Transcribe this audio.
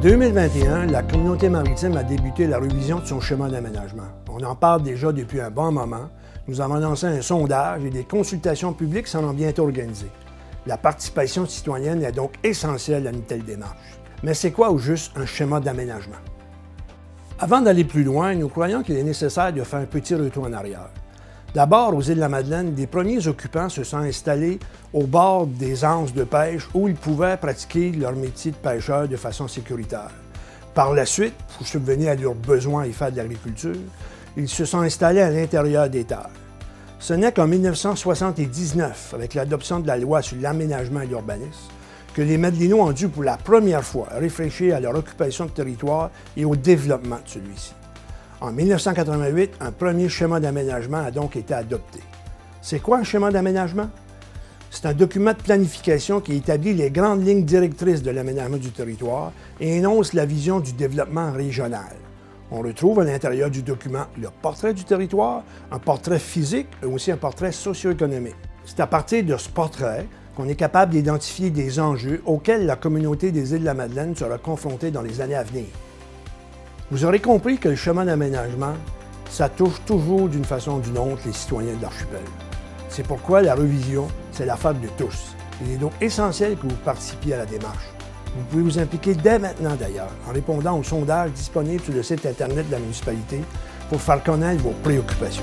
2021, la communauté maritime a débuté la révision de son schéma d'aménagement. On en parle déjà depuis un bon moment. Nous avons lancé un sondage et des consultations publiques s'en ont bientôt organisées. La participation citoyenne est donc essentielle à une telle démarche. Mais c'est quoi au juste un schéma d'aménagement? Avant d'aller plus loin, nous croyons qu'il est nécessaire de faire un petit retour en arrière. D'abord, aux îles de la Madeleine, des premiers occupants se sont installés au bord des anses de pêche où ils pouvaient pratiquer leur métier de pêcheur de façon sécuritaire. Par la suite, pour subvenir à leurs besoins et faire de l'agriculture, ils se sont installés à l'intérieur des terres. Ce n'est qu'en 1979, avec l'adoption de la loi sur l'aménagement et l'urbanisme, que les Madelinois ont dû pour la première fois réfléchir à leur occupation de territoire et au développement de celui-ci. En 1988, un premier schéma d'aménagement a donc été adopté. C'est quoi un schéma d'aménagement? C'est un document de planification qui établit les grandes lignes directrices de l'aménagement du territoire et énonce la vision du développement régional. On retrouve à l'intérieur du document le portrait du territoire, un portrait physique et aussi un portrait socio-économique. C'est à partir de ce portrait qu'on est capable d'identifier des enjeux auxquels la communauté des îles de la Madeleine sera confrontée dans les années à venir. Vous aurez compris que le schéma d'aménagement, ça touche toujours d'une façon ou d'une autre les citoyens de l'archipel. C'est pourquoi la révision, c'est l'affaire de tous. Il est donc essentiel que vous participiez à la démarche. Vous pouvez vous impliquer dès maintenant d'ailleurs, en répondant au sondage disponible sur le site Internet de la municipalité pour faire connaître vos préoccupations.